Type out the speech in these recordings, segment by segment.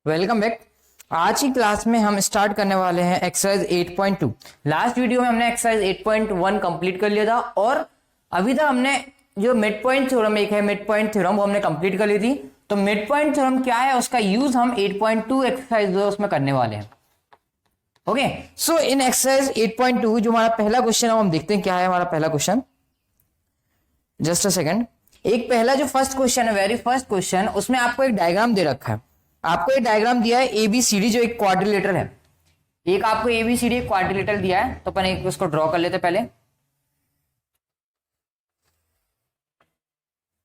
Welcome back. आज की class में हम स्टार्ट करने वाले हैं एक्सरसाइज 8.2। लास्ट वीडियो में हमने एक्सरसाइज 8.1 कंप्लीट कर लिया था और अभी तक हमने जो मिड पॉइंट थ्योरम एक है मिड पॉइंट थ्योरम वो हमने कंप्लीट कर ली थी। तो मिड पॉइंट थ्योरम क्या है उसका यूज हम 8.2 एक्सरसाइज उसमें करने वाले हैं। ओके, सो इन एक्सरसाइज 8.2 जो हमारा पहला क्वेश्चन है हम देखते हैं क्या है हमारा पहला क्वेश्चन। Just a second. एक पहला जो फर्स्ट क्वेश्चन है, वेरी फर्स्ट क्वेश्चन, उसमें आपको एक डायग्राम दे रखा है। आपको एक डायग्राम दिया है एबीसीडी जो एक क्वाड्रिलेटरल है। एक आपको एबीसीडी क्वाड्रिलेटरल दिया है तो अपन एक उसको ड्रॉ कर लेते पहले।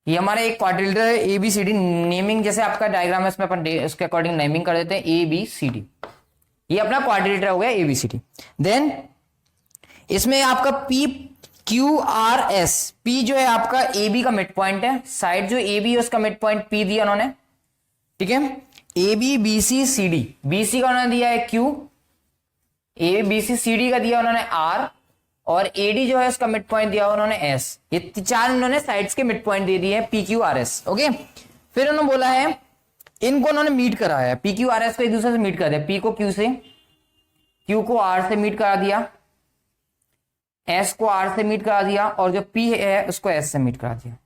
ये हमारा एक क्वाड्रिलेटरल है एबीसीडी। नेमिंग जैसे आपका डायग्राम है उसमें अपन उसके अकॉर्डिंग नेमिंग कर देते हैं एबीसीडी। ये अपना क्वाड्रिलेटरल हो गया एबीसीडी। देन इसमें आपका P Q R S, P जो है आपका ए बी का मिड पॉइंट है। साइड जो ए बी है उसका मिड पॉइंट पी दिया उन्होंने, ठीक है। A B B C C D, B C का उन्होंने दिया है Q, A B C C D का दिया उन्होंने आर, और ए डी जो है उसका मिड पॉइंट दिया उन्होंने एस। ये चार उन्होंने साइड्स के मिड पॉइंट दे दिए हैं P Q R S. Okay, फिर उन्होंने बोला है इनको उन्होंने मीट कराया है, पी क्यू आर एस को एक दूसरे से मीट कर दिया। पी को क्यू से, क्यू को आर से मीट करा दिया, एस को आर से मीट करा दिया, और जो पी है उसको एस से मीट करा दिया।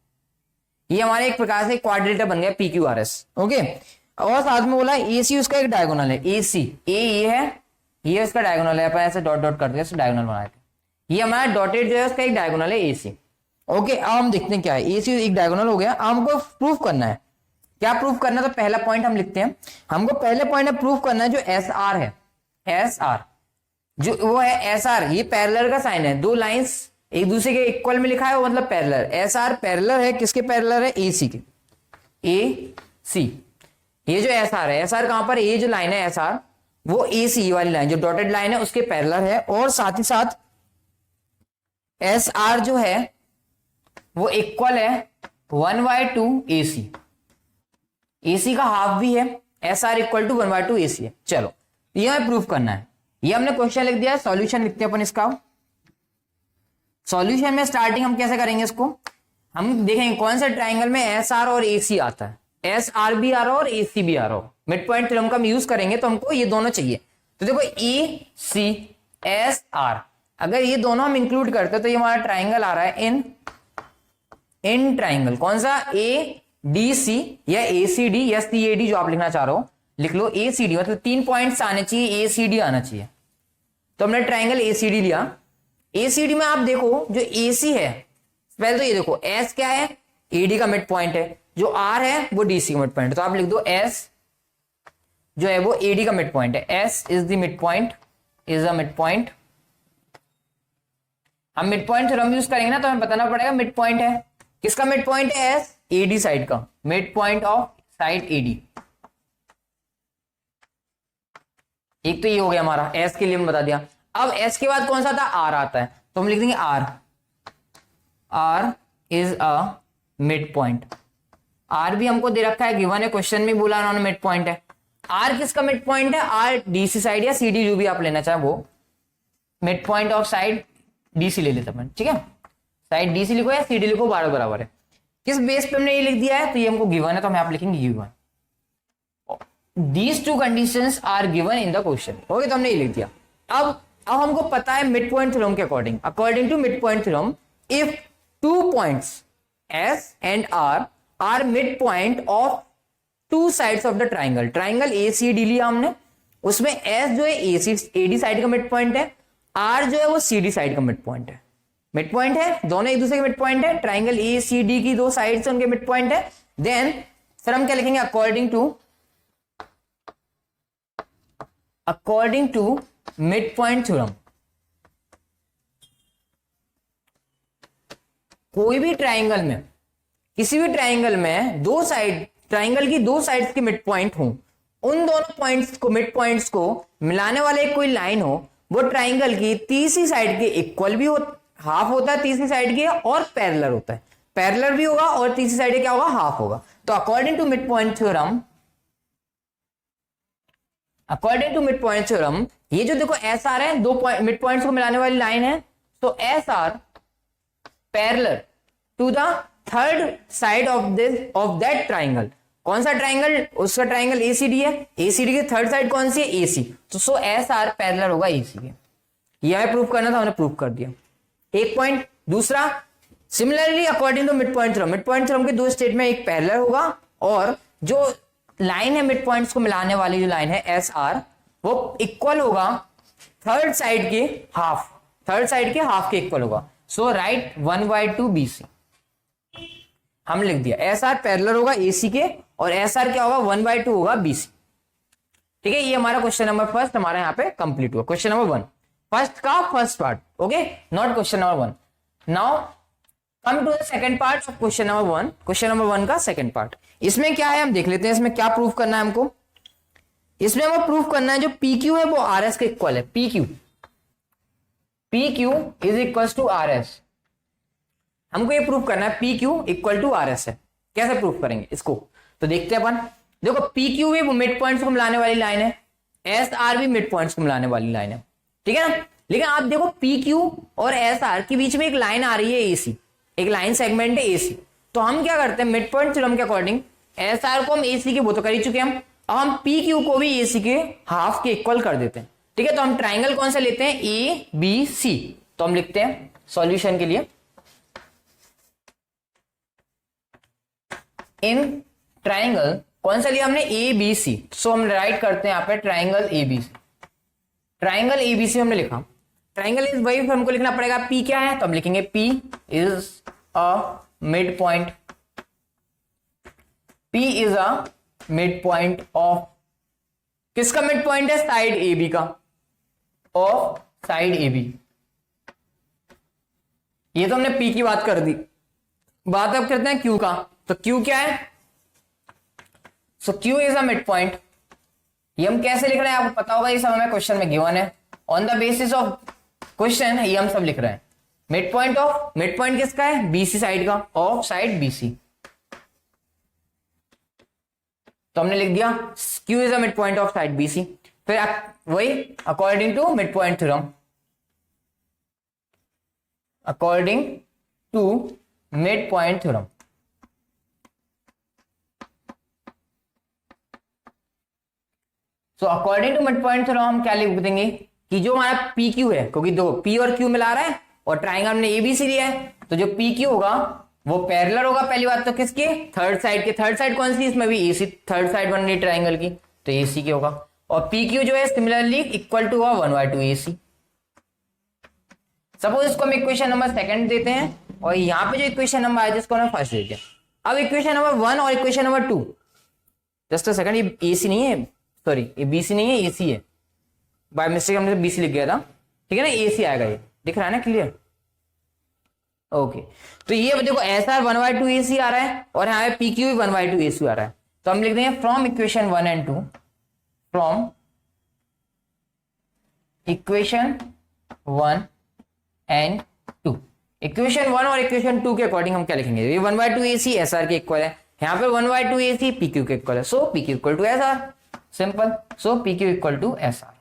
ये हमारे एक प्रकार से क्वाड्रिलेटरल बन गया P Q R S. Okay, और साथ में बोला ए सी उसका एक डायगोनल है। ए सी, ए ये है, ये उसका डायगोनल है। अपन ऐसे डॉट डॉट करते हैं डायगोनल बनाए थे। ये हमारा डॉटेड जो है उसका एक डायगोनल है ए सी। ओके, अब हम देखते हैं क्या है। ए सी एक डायगोनल हो गया। हमको प्रूफ करना है। क्या प्रूफ करना है? तो पहला पॉइंट हम लिखते हैं। हमको पहले पॉइंट में प्रूफ करना है जो एस आर है। एस आर जो वो है एस आर, ये पैरेलल का साइन है। दो लाइंस एक दूसरे के इक्वल में लिखा है वो मतलब पैरेलल। एस आर पैरेलल है किसके पैरेलल है? ए सी के। ए सी, ये जो एस आर है, एस आर कहां पर? ये जो लाइन है एस आर वो ए सी वाली लाइन जो डॉटेड लाइन है उसके पैरेलल है। और साथ ही साथ एस आर जो है वो इक्वल है 1/2 ए सी। ए सी का हाफ भी है। एस आर इक्वल टू 1/2 ए सी है। चलो ये हमें प्रूफ करना है। ये हमने क्वेश्चन लिख दिया है। सॉल्यूशन लिखते हैं अपन इसका। सॉल्यूशन में स्टार्टिंग हम कैसे करेंगे इसको? हम देखेंगे कौन सा ट्राइंगल में एस आर और ए सी आता है। एस आर भी आ रहा हो और ए सी भी आ रहा हो। मिड पॉइंट थ्योरम का हम यूज करेंगे तो हमको ये दोनों चाहिए। तो देखो ए सी एस आर, अगर ये दोनों हम इंक्लूड करते हैं तो ये हमारा ट्राइंगल आ रहा है इन ट्राइंगल। कौन सा? ए डी सी या ए सी डी या सी ए डी, जो आप लिखना चाह रहे हो लिख लो। ए सी डी मतलब 3 पॉइंट्स आने चाहिए, ए सी डी आना चाहिए। तो हमने ट्राइंगल ए सी डी लिया। ए सी डी में आप देखो जो ए सी है, पहले तो ये देखो एस क्या है? ए डी का मिड पॉइंट है। जो आर है वो डी सी का मिड पॉइंट है। तो आप लिख दो एस जो है वो ए डी का मिड पॉइंट है। S is the mid point, is the mid point. हम मिड पॉइंट थ्योरम यूज करेंगे ना तो हमें बताना पड़ेगा मिड पॉइंट है किसका? मिड पॉइंट है एस, ए डी साइड का। Mid point of side A D. एक तो ये हो गया हमारा, एस के लिए हम बता दिया। अब एस के बाद कौन सा था? आर आता है। तो हम लिख देंगे R, R is a mid point. R भी हमको दे रखा है, गिवन है, क्वेश्चन में बोला उन्होंने मिड पॉइंट है। आर किसका मिड पॉइंट है? आर डीसी साइड या सीडी जो भी आप लेना चाहे वो। Mid point of side DC ले लेते हैं, ठीक है। साइड डीसी लिखो या सीडी लिखो, बराबर है। किस बेस पे हमने ये लिख दिया है? तो ये हमको गिवन है तो हम यहाँ पे लिखेंगे given. These two conditions are given in the question. Okay, तो हमने ये लिख दिया। अब हमको पता है मिड पॉइंट थ्योरम के according to mid point theorem, if 2 points S and R are midpoint of 2 sides of the triangle. Triangle ACD लिया हमने, उसमें S जो है AD साइड का मिड पॉइंट है, R जो है वो CD साइड का मिड पॉइंट है। मिड पॉइंट है, दोनों एक दूसरे के मिड पॉइंट है। ट्राइंगल ACD की 2 साइड्स उनके मिड पॉइंट है। देन फिर हम क्या लिखेंगे? According to mid point theorem, कोई भी ट्राइंगल में, किसी भी ट्राइंगल में दो साइड, ट्राइंगल की 2 साइड्स के मिड पॉइंट हो, उन दोनों पॉइंट्स को, मिड पॉइंट्स को मिलाने वाला एक कोई लाइन हो, वो ट्राइंगल की तीसरी साइड के इक्वल भी हो, हाफ होता है तीसरी साइड के, और पैरेलल होता है। पैरेलल भी होगा और तीसरी साइड क्या होगा? हाफ होगा। तो according to mid point theorem, ये जो देखो एस आर है, 2 मिड पॉइंट्स को मिलाने वाली लाइन है। तो S R parallel to the third side of that triangle, कौन सा ट्राइंगल, उसका ट्राइंगल एसीडी है, एसीडी की थर्ड साइड कौन सी है, एसी, तो सो एस आर पैरेलल होगा एसी के। ये हमें प्रूफ करना था, हमने प्रूफ कर दिया, एक पॉइंट। दूसरा, similarly according to mid point theorem, mid point theorem के दो स्टेट में एक पैरेलल होगा और जो लाइन है मिड पॉइंट्स को मिलाने वाली जो लाइन है एस आर, वो इक्वल होगा थर्ड साइड के हाफ, थर्ड साइड के हाफ के इक्वल होगा। सो राइट 1/2 BC हम लिख दिया, एस आर पैरेलल होगा एसी के और एस आर क्या होगा 1/2 होगा BC। ठीक है, ये हमारा क्वेश्चन नंबर फर्स्ट हमारा यहाँ पे कंप्लीट हुआ, क्वेश्चन नंबर 1 फर्स्ट का first part, okay, not question number 1। Now come to the second part of question number 1, question number 1 का सेकंड पार्ट। इसमें क्या है हम देख लेते हैं, इसमें क्या प्रूफ करना है हमको। इसमें हमें प्रूफ करना है जो PQ है वो RS के इक्वल है, PQ is equal to RS, हमको ये प्रूफ करना है PQ इक्वल टू RS है। कैसे प्रूफ करेंगे इसको, तो देखते हैं अपन। देखो PQ भी मिड पॉइंट्स को मिलाने वाली लाइन है, SR भी मिड पॉइंट्स को मिलाने वाली लाइन है, ठीक है ना। लेकिन आप देखो PQ और SR के बीच में एक लाइन आ रही है AC, एक लाइन सेगमेंट है AC, तो हम क्या करते हैं मिड पॉइंट थ्योरम के अकॉर्डिंग SR को हम AC के, वो तो कर ही चुके हम, अब हम PQ को भी AC के हाफ के इक्वल कर देते हैं, ठीक है। तो हम ट्राइंगल कौन सा लेते हैं, ABC, तो हम लिखते हैं सॉल्यूशन के लिए, इन ट्राइंगल कौन सा लिया हमने, ABC, सो हम राइट करते हैं यहाँ पे ट्राइंगल ABC, ट्राइंगल ABC हमने लिखा, ट्राइंगल इज वही हमको लिखना पड़ेगा, P क्या है, तो हम लिखेंगे P is a mid point, P is a mid point of, किसका मिड पॉइंट है, साइड AB का, ऑफ साइड AB। ये तो हमने P की बात कर दी, बात अब करते हैं Q का, तो Q क्या है, सो Q is a mid point. ये हम कैसे लिख रहे हैं आपको पता होगा, ये सब हमें क्वेश्चन में गिवन है, on the basis of question ये हम सब लिख रहे हैं। Mid point of, mid point किसका है, BC साइड का, ऑफ साइड BC, तो हमने लिख दिया Q is a mid point of side BC। फिर वही according to mid point theorem, according to mid point theorem, so according to mid point theorem हम क्या लिख देंगे कि जो हमारा PQ है, क्योंकि दो P और Q मिला रहा है और ट्राइंगल हमने ABC लिया है, तो जो PQ होगा वो पैरेलल होगा, पहली बात तो किसके, थर्ड साइड के, थर्ड साइड कौन सी, इसमें भी AC, थर्ड साइड बन रही ट्राइंगल की, तो AC के होगा, और PQ जो है सिमिलरली इक्वल टू होगा 1/2 AC। सपोज इसको हम इक्वेशन नंबर सेकंड देते हैं और यहाँ पे जो इक्वेशन नंबर आया जिसको हमने फर्स्ट दे दिया। अब इक्वेशन नंबर 1 और equation number 2, just a second, ये AC नहीं है, सॉरी ये BC नहीं है, AC है, बाय मिस्टेक हमने BC लिख गया था, ठीक है ना, AC आएगा, ये दिख रहा है ना क्लियर, ओके। तो ये देखो SR 1/2 AC आ रहा है और यहाँ पे PQ भी 1/2 AC आ रहा है, तो हम लिख देंगे from equation 1 and 2, from equation 1 and 2, equation 1 और इक्वेशन 2 के अकॉर्डिंग हम क्या लिखेंगे, ये 1/2 AC SR के इक्वल है, यहाँ पे 1/2 AC PQ के इक्वल है, so PQ equal to SR, simple, so PQ equal to SR।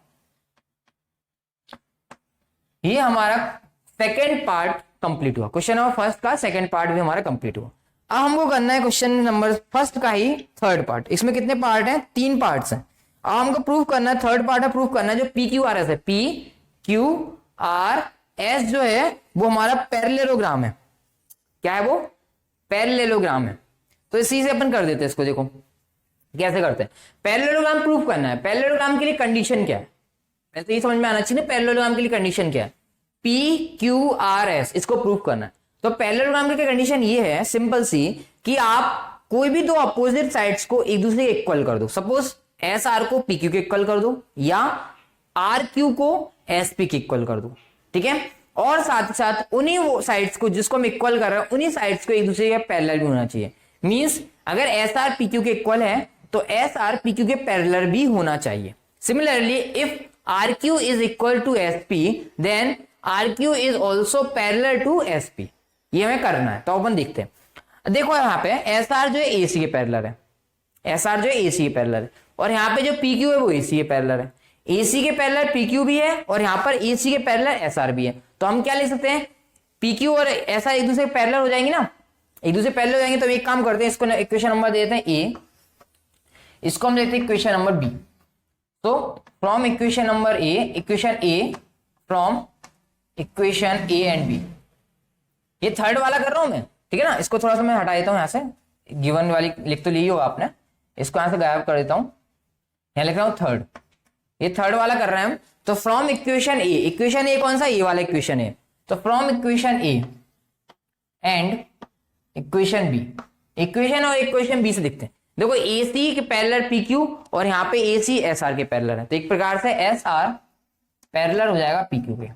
ये हमारा सेकेंड पार्ट कंप्लीट हुआ, क्वेश्चन नंबर फर्स्ट का सेकेंड पार्ट भी हमारा कंप्लीट हुआ। अब हमको करना है क्वेश्चन नंबर फर्स्ट का ही थर्ड पार्ट। इसमें कितने पार्ट हैं, 3 पार्ट्स हैं। अब हमको प्रूव करना है, थर्ड पार्ट है प्रूव करना है जो PQRS है, PQRS जो है वो हमारा पैरेललोग्राम है। क्या है वो, पैरेललोग्राम है। तो इसी से अपन कर देते हैं इसको, देखो कैसे करते हैं। पैरेललोग्राम प्रूव करना है, पैरेललोग्राम के लिए कंडीशन क्या है, तो ये समझ में आना चाहिए, पैरेललोग्राम के लिए कंडीशन क्या है, PQRS, इसको प्रूव करना है। तो पैरेललोग्राम की कंडीशन ये है सिंपल सी कि आप कोई भी दो अपोजिट साइड्स को एक दूसरे के इक्वल कर दो। सपोज SR को PQ के इक्वल कर दो या RQ को SP के इक्वल कर दो, ठीक है। और साथ ही साथ उन्हीं वो साइड्स को जिसको हम इक्वल कर रहे हैं उन्हीं साइड्स को एक दूसरे के पैरेलल भी होना चाहिए। मींस अगर SR PQ के इक्वल है तो SR PQ के पैरेलल भी होना चाहिए। Similarly if RQ is equal to SP then RQ is also parallel to SP। ये हमें करना है, तो अपन देखते हैं। देखो यहाँ पे SR जो है AC के पैरेलल है, SR जो है AC के पैरेलल है, और यहाँ पे जो PQ है वो AC के पैरेलल है। AC के पैरेलल PQ भी है और यहाँ पर AC के पैरेलल SR भी है। तो हम क्या लिख सकते हैं, PQ और SR एक दूसरे के पैरेलल हो जाएंगे ना, एक दूसरे पैरेलल हो जाएंगे। तो एक काम करते हैं, इसको इक्वेशन नंबर दे देते हैं A इसको हम देखते हैं इक्वेशन नंबर बी। तो from equation number A, equation A from equation A and B, ये थर्ड वाला कर रहा हूं मैं, ठीक है ना। इसको थोड़ा सा मैं हटा देता हूं, यहां से गिवन वाली लिख तो ली हो आपने, इसको यहां से गायब कर देता हूं, यहां लिख रहा हूं थर्ड, ये थर्ड वाला कर रहे हैं हम। तो from equation A, equation A कौन सा, ए वाला इक्वेशन ए, तो from equation A and equation B, equation और इक्वेशन बी से दिखते हैं। देखो ए सी के पैरेलल पी क्यू और यहाँ पे ए सी एस आर के पैरेलल है, तो एक प्रकार से एस आर पैरेलल हो जाएगा पी क्यू के,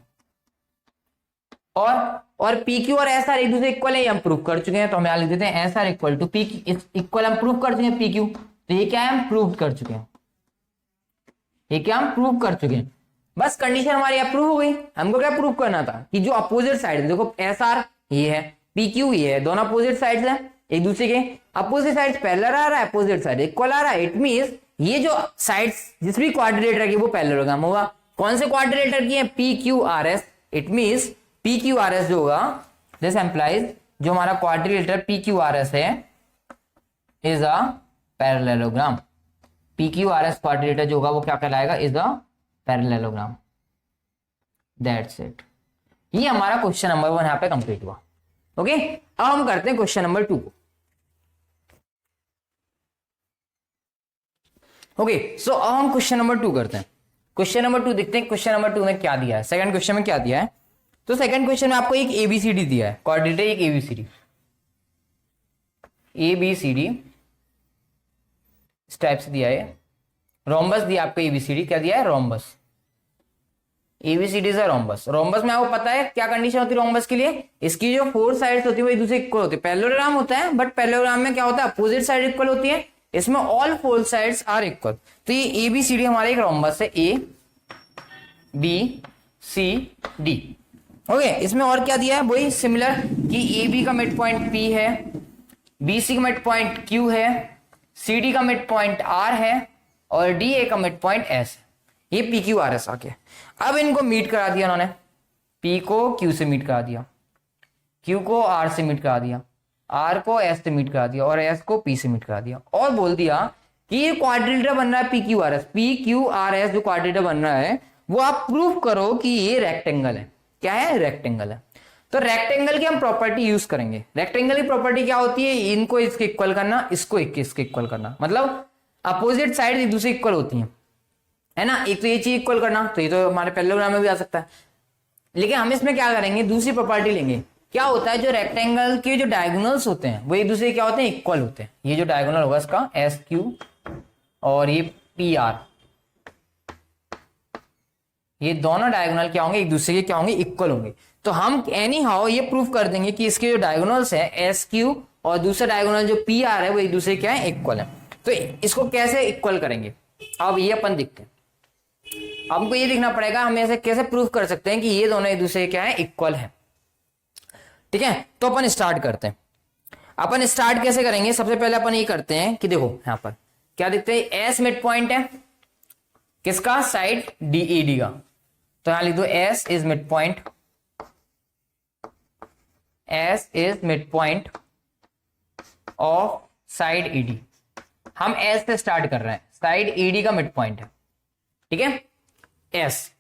और पी क्यू और एस आर एक दूसरे इक्वल है, हम प्रूव कर चुके हैं। तो हम यहां लिख देते हैं S R equal to P equal, हम प्रूव कर चुके हैं पी क्यू, तो ये क्या है, हम प्रूव कर चुके हैं, ये क्या हम प्रूव कर चुके हैं। बस कंडीशन हमारी अप्रूव हो गई। हमको क्या प्रूव करना था कि जो अपोजिट साइड है, देखो एस आर ये है, पी क्यू ये है, दोनों अपोजिट साइड्स हैं एक दूसरे के, अपोजिट साइड्स पैरेलल आ रहा है, अपोजिट साइड इक्वल आ रहा है। इट मींस ये जो साइड्स जिस भी क्वाड्रिलेटर की वो पैरेललोग्राम होगा। कौन से क्वाड्रिलेटर की है, P Q R S. It means P Q R S जो होगा, दिस एम्प्लाइज जो हमारा quadrilateral P Q R S है is a parallelogram. P Q R S quadrilateral जो होगा वो क्या कहलाएगा, is a parallelogram. That's it. ये हमारा क्वेश्चन नंबर 1 यहां पे कंप्लीट हुआ। ओके, अब हम करते हैं क्वेश्चन नंबर 2 को। ओके, सो अब हम क्वेश्चन नंबर 2 करते हैं। क्वेश्चन नंबर 2 देखते हैं क्वेश्चन नंबर 2 में क्या दिया है, सेकंड क्वेश्चन में क्या दिया है। तो सेकंड क्वेश्चन में आपको एक एबीसीडी दिया है, कोऑर्डिनेटर एक एबीसीडी, एबीसीडी इस टाइप से दिया है, रोम्बस दिया आपको एबीसीडी, क्या दिया है, rhombus, ABCD is a rhombus. Rhombus में आपको पता है क्या कंडीशन होती है रोम्बस के लिए, इसकी जो 4 साइड्स होती है वो एक दूसरे इक्वल होती है। पैरेललोग्राम होता है, बट पैरेललोग्राम में क्या होता है, अपोजिट साइड इक्वल होती है, इसमें ऑल 4 साइड्स आर इक्वल। तो ये एबीसीडी हमारा एक रोम्बस है, A B C D. Okay, इसमें और क्या दिया है, वही सिमिलर कि ए बी का मिड पॉइंट पी है, बी सी का मिड पॉइंट क्यू है, सी डी का मिड पॉइंट आर है, और डी ए का मिड पॉइंट एस है। ये पी क्यू आर एस आके अब इनको मीट करा दिया उन्होंने, पी को क्यू से मीट करा दिया, क्यू को आर से मीट करा दिया, आर को एस से मीट करा दिया, और एस को पी से मीट करा दिया, और बोल दिया कि ये क्वाड्रिलेटर बन रहा है P Q R S. P Q R S जो क्वाड्रिलेटर बन रहा है वो आप प्रूव करो कि ये रेक्टेंगल है। क्या है, रेक्टेंगल है। तो रेक्टेंगल की हम प्रॉपर्टी यूज करेंगे। रेक्टेंगल की प्रॉपर्टी क्या होती है, इनको इसके इक्वल करना, इसको इसके इक्वल करना, मतलब अपोजिट साइड एक दूसरे इक्वल होती हैं, है ना। एक तो ये चीज इक्वल करना, तो ये तो हमारे पैरेललोग्राम में भी आ सकता है, लेकिन हम इसमें क्या करेंगे, दूसरी प्रॉपर्टी लेंगे। क्या होता है, जो रेक्टेंगल के जो डायगोनल्स होते हैं वो एक दूसरे क्या होते हैं, इक्वल होते हैं। ये जो डायगोनल होगा इसका एस क्यू और ये पी आर, ये दोनों डायगोनल क्या होंगे, एक दूसरे के क्या होंगे, इक्वल होंगे। तो हम एनी हाउ ये प्रूव कर देंगे कि इसके जो डायगोनल्स है एस क्यू और दूसरा डायगोनल जो पी आर है वो एक दूसरे क्या है, इक्वल है। तो इसको कैसे इक्वल करेंगे, अब ये अपन देखते हैं। हमको ये देखना पड़ेगा हम ऐसे कैसे प्रूव कर सकते हैं कि ये दोनों एक दूसरे क्या है, इक्वल है। ठीक है, तो अपन स्टार्ट करते हैं। अपन स्टार्ट कैसे करेंगे, सबसे पहले अपन ये करते हैं कि देखो यहां पर क्या देखते हैं, एस मिड पॉइंट है किसका, साइड डी ई डी का। तो यहां लिख दो S is mid point, S is mid point of side ED. हम एस से स्टार्ट कर रहे हैं, साइड ईडी का मिड पॉइंट है, ठीक है, एस।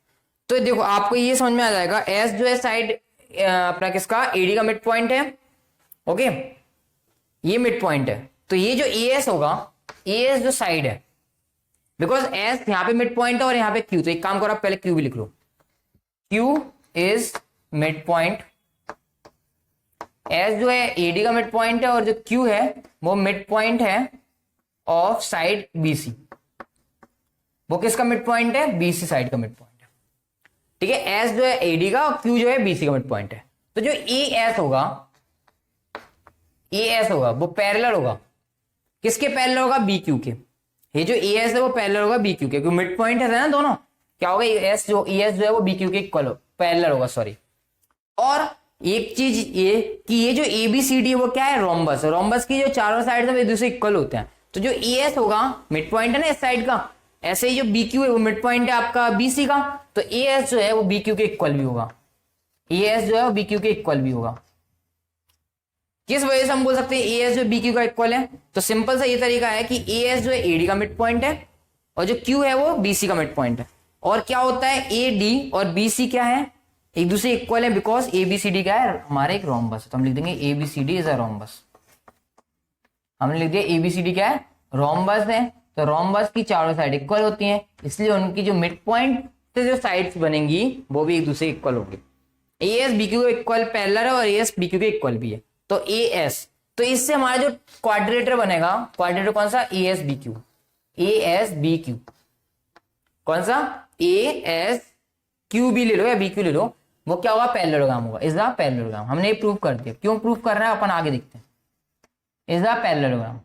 तो देखो आपको ये समझ में आ जाएगा, एस जो है साइड अपना किसका, ईडी का मिड पॉइंट है। ओके, ये मिड पॉइंट है, तो ये जो ए एस होगा, ए एस जो साइड है, बिकॉज एस यहां पे मिड पॉइंट है और यहां पे क्यू, तो एक काम करो आप पहले क्यू भी लिख लो, Q is mid point. S जो है एडी का मिड पॉइंट है और जो क्यू है वो मिड पॉइंट है ऑफ साइड बीसी। वो किसका मिड पॉइंट है, बीसी साइड का मिड पॉइंट है, ठीक है। एस जो है एडी का और क्यू जो है बीसी का मिड पॉइंट है। तो जो ए एस होगा, ए एस होगा वो पैरेलल होगा किसके, पैरेलल होगा, बी क्यू के। ये जो ए एस है वो पैरेलल होगा बी क्यू के, क्योंकि मिड पॉइंट है ना दोनों, क्या होगा, एस जो ई एस जो है वो बी क्यू के इक्वल हो, पैरेलल होगा, सॉरी। और एक चीज ये कि ये जो ए बी सी डी है वो क्या है, रोम्बस। रोम्बस की जो चारों साइड है वो एक दूसरे इक्वल होते हैं। तो जो ए एस होगा मिड पॉइंट है ना इस साइड का, ऐसे ही जो बी क्यू है वो मिड पॉइंट है आपका बीसी का, तो ए एस जो है वो बी क्यू के इक्वल भी होगा, ए एस जो है वो बी क्यू के इक्वल भी होगा। किस वजह से हम बोल सकते हैं ए एस जो बी क्यू का इक्वल है? तो सिंपल सा ये तरीका है कि ए एस जो है एडी का मिड पॉइंट है और जो क्यू है वो बीसी का मिड पॉइंट है। और क्या होता है, ए डी और बी सी क्या है, एक दूसरे इक्वल है, because A B C D क्या है, हमारा एक रोम्बस है। तो हम लिख देंगे A B C D is a rhombus. हमने लिख दिया ए बी सी डी क्या है, रोम्बस है। तो रोम्बस की चारों साइड इक्वल होती हैं, इसलिए उनकी जो मिड पॉइंट से जो साइड्स बनेंगी वो भी एक दूसरे इक्वल होगी। ए एस बी क्यू के इक्वल पैरेलल है और ए एस बी क्यू के इक्वल भी है। तो ए एस, तो इससे हमारा जो क्वाड्रेटर बनेगा, क्वाड्रेटर कौन सा, A S B Q, A S B Q, कौन सा, ए एस क्यू भी ले लो या बी क्यू ले लो, वो क्या होगा, पैरेललोग्राम होगा, इज द पैरेललोग्राम। हमने ये प्रूव कर दिया। क्यों प्रूव कर रहे हैं अपन आगे देखते हैं। इज द पैरेललोग्राम,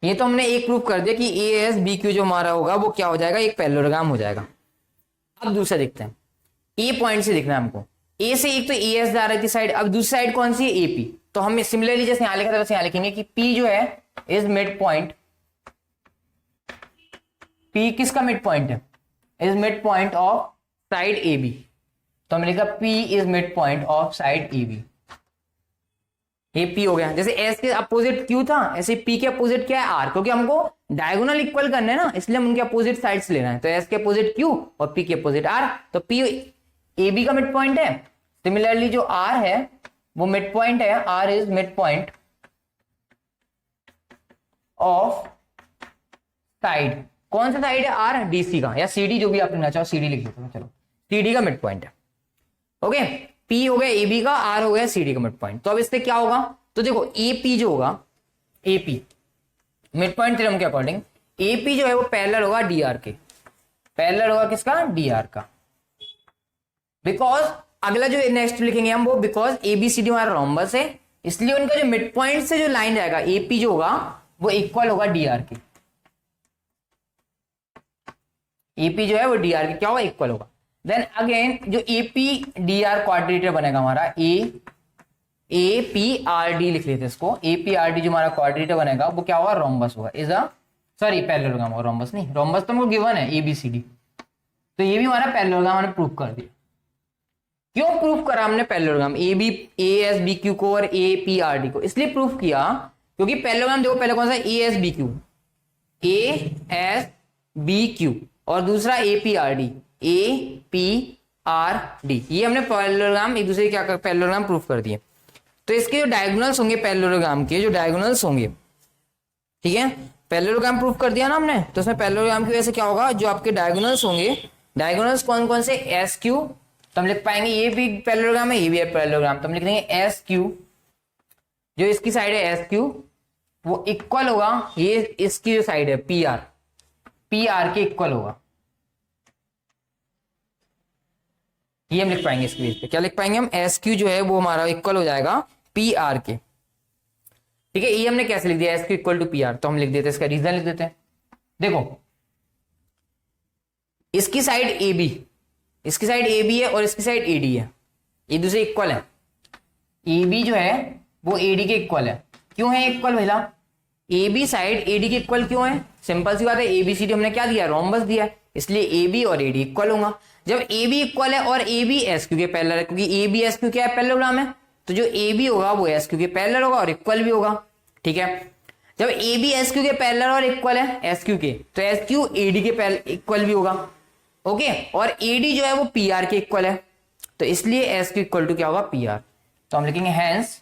ये तो हमने एक प्रूव कर दिया कि ए एस बी क्यू जो हमारा होगा वो क्या हो जाएगा, एक पैरेललोग्राम हो जाएगा। अब दूसरा देखते हैं, ए पॉइंट से देखना है हमको। ए से एक तो ए एस जा रही थी साइड, अब दूसरी साइड कौन सी है, ए पी। तो हम सिमिलरली जैसे यहां लिखा था वैसे यहां लिखेंगे कि पी जो है इज मिड पॉइंट, पी किसका मिड पॉइंट है, is mid point of side A B. तो हमने लिखा P is mid point of side A B. ये पी हो गया। जैसे एस के अपोजिट क्यू था, ऐसे पी के अपोजिट क्या है, आर, क्योंकि हमको डायगोनल इक्वल करने हैं ना, इसलिए हम उनके अपोजिट साइड्स लेना है। तो एस के अपोजिट क्यू और पी के अपोजिट आर, तो पी ए बी का मिड पॉइंट है। सिमिलरली जो आर है वो मिड पॉइंट है, R is mid point of side, कौन सा साइड है, आर, डीसी का या सीडी, जो भी आप लेना चाहो, सीडी लिख देते हो, चलो सीडी का मिड पॉइंट है। ओके, पी हो गया ए बी का, आर हो गया सीडी का मिड पॉइंट। तो अब इससे क्या होगा, तो देखो ए पी जो होगा, A P mid point theorem के अकॉर्डिंग ए पी जो है वो पैरेलल होगा डी आर के, पैरेलल होगा किसका, डी आर का। बिकॉज अगला जो नेक्स्ट लिखेंगे हम वो, because A B C D हमारा रोम्बस है, इसलिए उनका जो मिड पॉइंट से जो लाइन जाएगा ए पी जो होगा वो इक्वल होगा डी आर के। ए पी जो है वो डी आर के क्या होगा, इक्वल होगा। देन अगेन जो ए पी डी आर क्वाड्रेटर बनेगा हमारा, ए पी आर डी लिख लेते हैं इसको, ए पी आर डी जो हमारा क्वाड्रेटर बनेगा वो क्या होगा, रोम्बस होगा, इज अ सॉरी पैरेललोग्राम होगा, रोम्बस नहीं, रोम्बस तो हमको गिवन है ए बी सी डी। तो ये भी हमारा पैरेललोग्राम हमने प्रूव कर दिया। क्यों प्रूव करा हमने parallelogram, A S B Q को और ए पी आर डी को, इसलिए प्रूव किया क्योंकि पैरेललोग्राम देखो, पहले कौन सा, A S B Q, A S B Q, और दूसरा A P R D, A P R D, ये हमने पैरेललोग्राम एक दूसरे क्या कर, पैरेललोग्राम प्रूफ कर दिए। तो इसके जो डायगोनल्स होंगे पैरेललोग्राम के, जो डायगोनल्स होंगे, ठीक है, पैरेललोग्राम प्रूफ कर दिया ना हमने, तो उसमें पैरेललोग्राम की वजह से क्या होगा, जो आपके डायगोनल्स होंगे, डायगोनल्स कौन कौन से, एस क्यू, तो हम लिख पाएंगे ये भी पैरेललोग्राम है, ये भी है पैरेललोग्राम, तो हम लिख देंगे एस क्यू, जो इसकी साइड है एस क्यू वो इक्वल होगा, ये इसकी जो साइड है पी आर के इक्वल होगा। ये हम लिख पाएंगे इसके बेस पे, क्या लिख पाएंगे हम, एस क्यू जो है वो हमारा इक्वल हो जाएगा पी आर के। ठीक है, ये हमने कैसे लिख दिया, S Q equal to P R, तो हम लिख देते हैं, इसका रीजन लिख देते हैं। देखो इसकी साइड ए बी, इसकी साइड ए बी है और इसकी साइड ए डी है, एक दूसरे इक्वल है। ए बी जो है वो ए डी के इक्वल है। क्यों है इक्वल भैया, A B side A D के इक्वल क्यों है, सिंपल सी बात है, ए बी सी डी हमने क्या दिया, रोम्बस दिया है, इसलिए ए बी और ए डी इक्वल होगा। जब ए बी इक्वल है और ए बी एस क्यू के पैरेलल है, क्योंकि ए बी एस क्यू क्या है, पैरेललोग्राम है, तो जो ए बी होगा वो एस क्यू के पैरेलल होगा और इक्वल भी होगा। ठीक है, जब ए बी एस क्यू के पैरेलल और इक्वल है एस क्यू के, तो एस क्यू ए डी के इक्वल भी होगा। ओके, और ए डी जो है वो पी आर के इक्वल है, तो इसलिए एस क्यू इक्वल टू क्या होगा, पी आर। तो हम लिखेंगे हैंस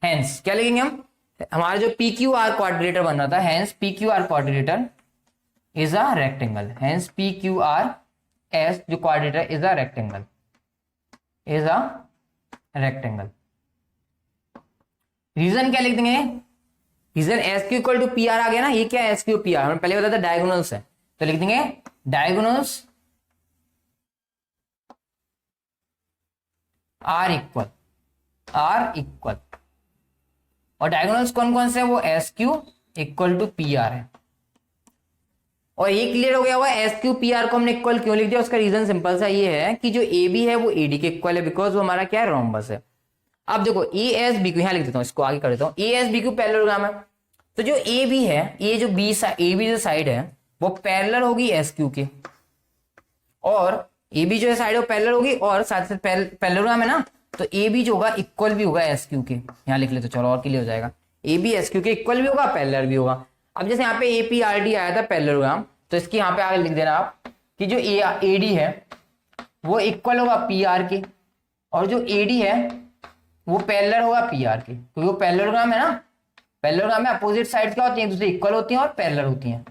क्या लिखेंगे हम, हमारा जो पी क्यू आर क्वाड्रेटर बन रहा था, hence P Q R quadrilateral is a rectangle, hence P Q R S जो quadrilateral is a rectangle, is a rectangle. Reason क्या लिख देंगे, reason S Q equal to P R आ गया ना, ये क्या है एस क्यू पी आर, हमने पहले बताया था डायगोनल्स है, तो लिख देंगे डायगोनल्स आर इक्वल, और डायगोनल्स कौन कौन से है, वो S Q equal to P R है। और ये क्लियर हो गया हुआ, एस क्यू पी आर को हमने इक्वल क्यों लिख दिया, उसका रीजन सिंपल सा ये है कि जो ए बी है वो ए डी के इक्वल है, बिकॉज वो हमारा क्या है, रोम्बस है। अब देखो ए एस बी क्यू, यहां लिख देता हूं, इसको आगे कर देता हूं, A S B Q parallelogram है, तो जो ए बी है, ये जो बी ए बी जो साइड है वो पैरेलल होगी एस क्यू के, और ए बी जो है साइड वो पैरेलल होगी, और साथ साथ पैरेललोग्राम है ना, तो ए बी जो होगा इक्वल भी होगा एस क्यू के, यहाँ लिख ले तो चलो और क्लियर हो जाएगा, ए बी एस क्यू के इक्वल भी होगा, पैरेलल भी होगा। अब जैसे यहाँ पे ए पी आर डी आया था पैरेललोग्राम, तो इसकी यहाँ पे आगे लिख देना आप कि जो ए डी है वो इक्वल होगा पी आर के, और जो ए डी है वो पैरेलल होगा पी आर के, क्योंकि वो पैरेललोग्राम है ना, पैरेललोग्राम में अपोजिट साइड क्या होती है, एक दूसरे इक्वल होती हैं और पैरेलल होती हैं,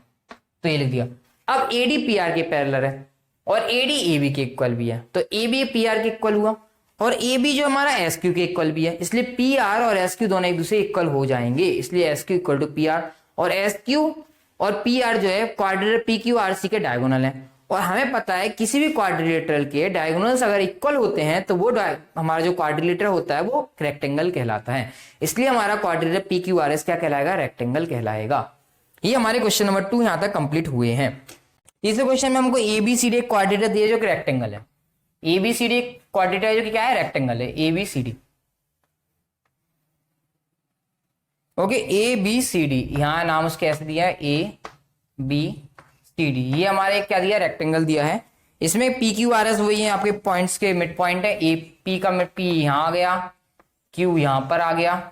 तो ये लिख दिया। अब ए डी पी आर के पैरेलल है और ए डी ए बी के इक्वल भी है, तो ए बी पी आर के इक्वल हुआ, और ए बी जो हमारा एस क्यू के इक्वल भी है, इसलिए पी आर और एस क्यू दोनों एक दूसरे इक्वल हो जाएंगे, इसलिए S Q equal to P R, और एस क्यू और पी आर जो है quadrilateral P Q R C के डायगोनल है, और हमें पता है किसी भी क्वाड्रिलेटरल के डायगोनल्स अगर इक्वल होते हैं तो वो हमारा जो क्वाड्रिलेटर होता है वो रेक्टेंगल कहलाता है, इसलिए हमारा quadrilateral P Q R S क्या कहलाएगा, रेक्टेंगल कहलाएगा। ये हमारे क्वेश्चन नंबर 2 यहां तक कंप्लीट हुए हैं। तीसरे क्वेश्चन में हमको एबीसीडी एक क्वाड्रिलेटर दिया जो कि रेक्टेंगल है, एबीसीडी एक क्वाड्रिलेटर जो कि क्या है, रेक्टेंगल है, ABCD. Okay, A B C D, यहां नाम उसके ऐसे दिया है ए बी सी डी, ये हमारे क्या दिया, रेक्टेंगल दिया है। इसमें पी क्यू आर एस वही है, आपके पॉइंट्स के मिड पॉइंट है, ए पी का मिड, पी यहां आ गया, क्यू यहां पर आ गया,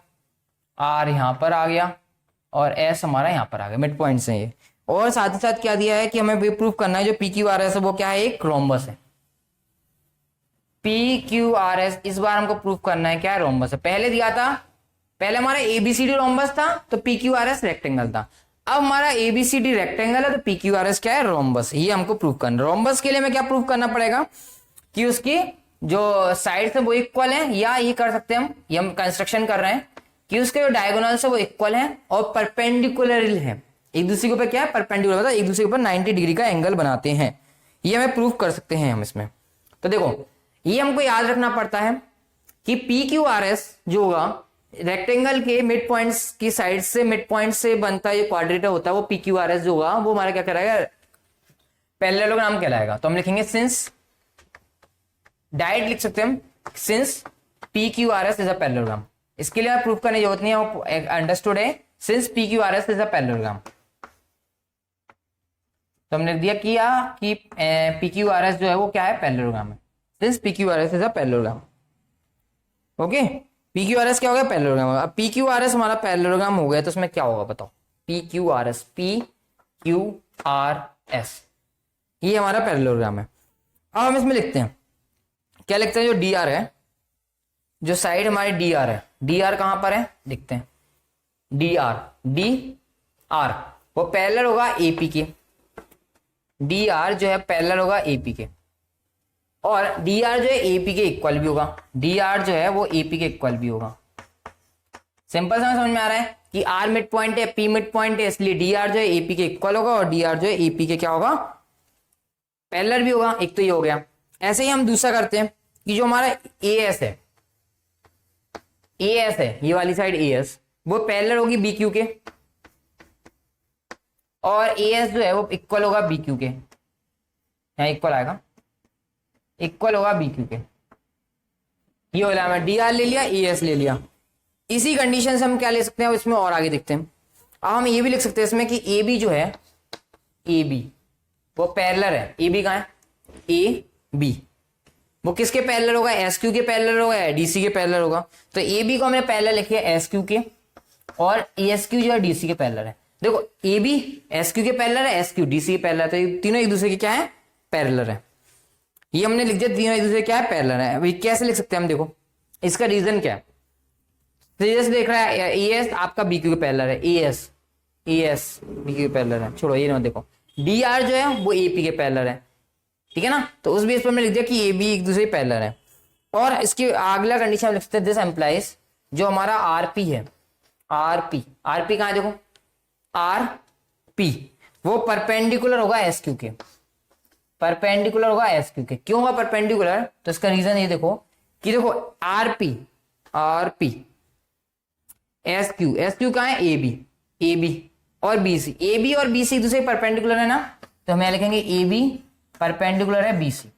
आर यहां पर आ गया, और एस हमारा यहां पर आ गया, मिड पॉइंट्स हैं ये। और साथ ही साथ क्या दिया है कि हमें भी प्रूफ करना है जो पी क्यू आर एस है वो क्या है, एक रोम्बस है, पी क्यू आर एस इस बार हमको प्रूफ करना है क्या है, रोम्बस है। पहले दिया था, पहले हमारा एबीसीडी रोम्बस था तो P Q R S rectangle था, अब हमारा एबीसीडी रेक्टेंगल है तो पी क्यू आर एस क्या है, रोम्बस, ये हमको प्रूफ करना है। रोम्बस के लिए हमें क्या प्रूफ करना पड़ेगा कि उसकी जो साइड्स है वो इक्वल है, या ये कर सकते हैं हम, ये हम कंस्ट्रक्शन कर रहे हैं कि उसके जो डायगोनल्स है वो इक्वल है और परपेंडिकुलर है, एक दूसरे के ऊपर क्या है, परपेंडिकुलर, मतलब एक दूसरे के ऊपर 90 डिग्री का एंगल बनाते हैं, ये हमें प्रूफ कर सकते हैं हम इसमें। तो देखो ये हमको याद रखना पड़ता है कि पी क्यू आर एस जो होगा रेक्टेंगल के मिड पॉइंट्स की साइड से, मिड पॉइंट से बनता है, ये क्वाड्रेटर होता है, वो पी क्यू आर एस जो होगा वो हमारा क्या कहलाएगा, पैरेललोग्राम कहलाएगा। तो हम लिखेंगे सिंस, डायरेक्ट लिख सकते हैं हम, since P Q R S is a parallelogram, इसके लिए प्रूफ करने की जरूरत नहीं है, अंडरस्टूड है, since P Q R S is a parallelogram. तो हमने दिया किया कि पी क्यू आर एस जो है वो क्या है, पैरेललोग्राम है, since P Q R S is a parallelogram. Okay, P Q R S क्या हो गया, पैरेललोग्राम। अब पी क्यू आर एस हमारा पैरेललोग्राम हो गया तो उसमें क्या होगा बताओ, P Q R S, P Q R S, ये हमारा पैरेललोग्राम है। अब हम इसमें लिखते हैं, क्या लिखते हैं, जो डी आर है, जो साइड हमारी डी आर है, डी आर कहां पर है लिखते हैं, डी आर वो पैरेलल होगा एपी के, डी आर जो है पैरेलल होगा एपी के, और डी आर जो है एपी के इक्वल भी होगा, डी आर जो है वो एपी के इक्वल भी होगा। सिंपल समझ में आ रहा है कि आर मिड पॉइंट है, पी मिड पॉइंट है, इसलिए डी आर जो है एपी के इक्वल होगा और डी आर जो है एपी के क्या होगा, पैरेलल भी होगा। एक तो ये हो गया। ऐसे ही हम दूसरा करते हैं कि जो हमारा ए एस है, ए एस है, ये वाली साइड ए एस वो पैरेलल होगी बी क्यू के, और ए एस जो है वो इक्वल होगा बी क्यू के, यहाँ इक्वल आएगा, इक्वल होगा बी क्यू के। ये वाला हमें डी आर ले लिया, ए एस ले लिया। इसी कंडीशन से हम क्या ले सकते हैं, इसमें और आगे देखते हैं। अब हम ये भी लिख सकते हैं इसमें कि ए बी जो है, ए बी वो पैरेलल है, ए बी कहाँ है, ए बी वो किसके पैरेलल होगा, एस क्यू के पैरेलल होगा या डीसी के पैरेलल होगा। तो ए बी को हमने पैरेलल लिखे एस क्यू के, और एस क्यू जो है डीसी के पैरेलल है। देखो ए बी एस क्यू के पैरेलल है, एस क्यू डीसी के पैरेलल है, तो ये तीनों एक दूसरे के क्या है, पैरेलल है। ये हमने लिख दिया तीनों एक दूसरे क्या है, पैरेलल है। अभी कैसे लिख सकते हैं हम, देखो इसका रीजन क्या है, सीरियस देख रहा है, ए एस आपका बी क्यू के पैरेलल है, ए एस बी क्यू के पैरेलल है, छोड़ो ये मत देखो। डी आर जो है वो ए पी के पैरेलल है, ठीक है ना। तो उस बेस पर मैं लिख दिया कि ए बी एक दूसरे पैरेलल है। और इसकी अगला कंडीशन हम लिख सकते हैं, दिस एम्प्लाइज जो हमारा आरपी है, आरपी कहाँ है, देखो आरपी वो परपेंडिकुलर होगा एस क्यू के, परपेंडिकुलर होगा एस क्यू के। क्यों होगा परपेंडिकुलर, तो इसका रीजन ये देखो कि देखो आरपी एस क्यू कहाँ है, ए बी और बी सी, ए बी और बी सी एक दूसरे परपेंडिकुलर है ना, तो हम यहाँ लिखेंगे ए बी परपेंडिकुलर है बी सी।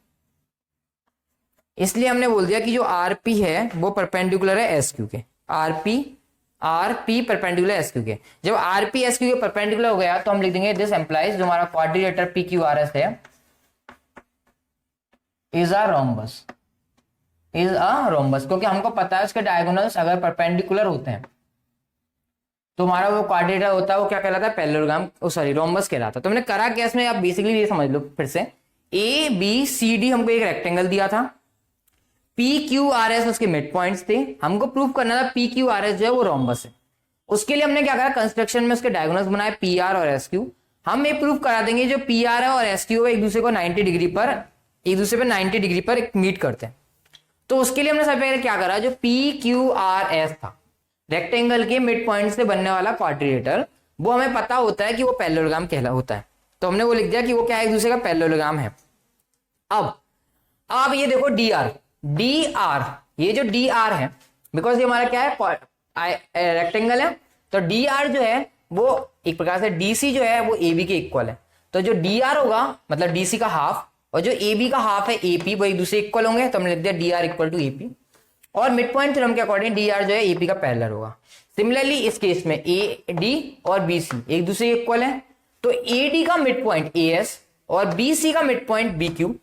इसलिए हमने बोल दिया कि जो आरपी है वो परपेंडिकुलर है एस क्यू के, आरपी परपेंडिकुलर एस क्यू के। जब आरपी एस क्यू के परपेंडिकुलर हो गया तो हम लिख देंगे दिस एम्प्लाइज जो हमारा quadrilateral P Q R S है is a rhombus, is a rhombus, क्योंकि हमको पता है उसके डायगोनल्स अगर परपेंडिकुलर होते हैं तो हमारा वो क्वाड्रिलेटरल होता है, वो क्या कहलाता है, पैरेललोग्राम, सॉरी रोम्बस कहलाता है। तो हमने करा क्या इसमें, आप बेसिकली ये समझ लो फिर से, ए बी सी डी हमको एक रेक्टेंगल दिया था, पी क्यू आर एस उसके मिड पॉइंट्स थे, हमको प्रूव करना था पी क्यू आर एस जो है वो रोम्बस है। उसके लिए हमने क्या करा, कंस्ट्रक्शन में उसके डायगोनल्स बनाए पी आर और एस क्यू। हम ये प्रूव करा देंगे जो पी आर है और एस क्यू है एक दूसरे को 90 डिग्री पर, एक दूसरे पर 90 डिग्री पर मीट करते हैं। तो उसके लिए हमने सबसे पहले क्या करा, जो पी क्यू आर एस था रेक्टेंगल के मिड पॉइंट से बनने वाला क्वाड्रिलेटरल, वो हमें पता होता है कि वो पैरेललोग्राम कहला होता है, तो हमने वो लिख दिया कि वो क्या है, एक दूसरे का पैरेललोग्राम है। अब आप ये देखो डी आर, डी आर, ये जो डी आर है, बिकॉज ये हमारा क्या है, रेक्टेंगल है, तो डी आर जो है वो एक प्रकार से डी सी जो है वो ए बी के इक्वल है। तो जो डी आर होगा मतलब डी सी का हाफ, और जो ए बी का हाफ है ए पी, वो एक दूसरे इक्वल होंगे, तो हमने लिख दिया D R equal to A P. और मिड पॉइंट थ्योरम के अकॉर्डिंग डी आर जो है ए पी का पैरेलल होगा। सिमिलरली इस केस में ए डी और बी सी एक दूसरे इक्वल है, तो ए डी का मिड पॉइंट ए एस और बी सी का मिड पॉइंट बी क्यू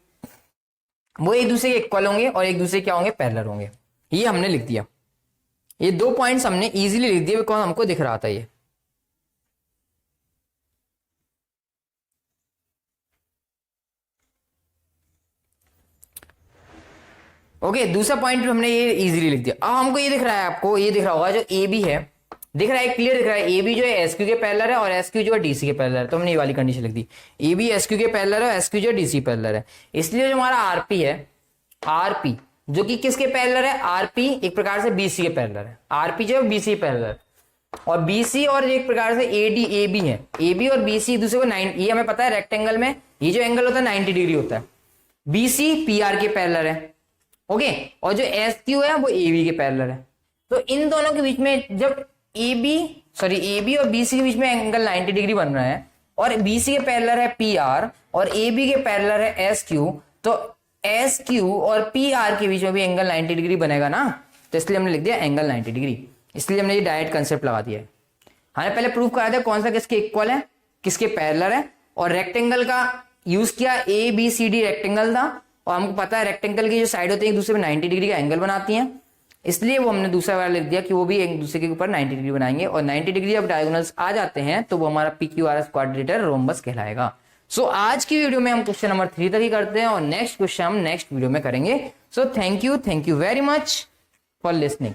वो एक दूसरे के इक्वल होंगे और एक दूसरे क्या होंगे, पैरेलल होंगे। ये हमने लिख दिया, ये 2 पॉइंट्स हमने इजीली लिख दिए बिकॉज हमको दिख रहा था ये। ओके, दूसरा पॉइंट हमने ये इजीली लिख दिया। अब हमको ये दिख रहा है, आपको ये दिख रहा होगा जो ए बी है, दिख रहा है, क्लियर दिख रहा है, ए बी जो है एस क्यू के पैरेलल है और एस क्यू जो है डीसी के पैरेलल है। तो हमने ये वाली कंडीशन लिख दी, ए बी एस क्यू के पैरेलल है और एस क्यू जो है डीसी पैरेलल है। इसलिए जो हमारा आरपी है, आरपी जो कि किसके पैरेलल है, आरपी एक प्रकार से बीसी के पैरेलल है, आरपी जो है बीसी के पैरेलल, और बीसी और एक प्रकार से एडी ए बी है, ए बी और बीसी एक दूसरे को 9, ये हमें पता है रेक्टेंगल में ये जो एंगल होता है 90 डिग्री होता है। बीसी पी आर के पैरेलल है, ओके, और जो एस क्यू है वो ए बी के पैरेलल है। तो इन दोनों के बीच में जब ए बी और बीसी के बीच में एंगल 90 डिग्री बन रहा है और बीसी के पैरेलल है पी आर और ए बी के पैरेलल है एस क्यू, तो एस क्यू और पी आर के बीच में भी एंगल 90 डिग्री बनेगा ना, तो इसलिए हमने लिख दिया एंगल 90 डिग्री। इसलिए हमने ये डायरेक्ट कंसेप्ट लगा दिया है। हमने पहले प्रूव करा था कौन सा किसके इक्वल है, किसके पैरेलल है, और रेक्टेंगल का यूज किया, A B C D rectangle था और हमको पता है रेक्टेंगल की जो साइड होती है एक दूसरे में 90 डिग्री का एंगल बनाती हैं, इसलिए वो हमने दूसरा वाला लिख दिया कि वो भी एक दूसरे के ऊपर 90 डिग्री बनाएंगे, और 90 डिग्री जब डायगोनल्स आ जाते हैं तो वो हमारा P Q R S quadrilateral rhombus कहलाएगा। सो आज की वीडियो में हम क्वेश्चन नंबर 3 तक ही करते हैं और नेक्स्ट क्वेश्चन हम नेक्स्ट वीडियो में करेंगे। So thank you very much for listening.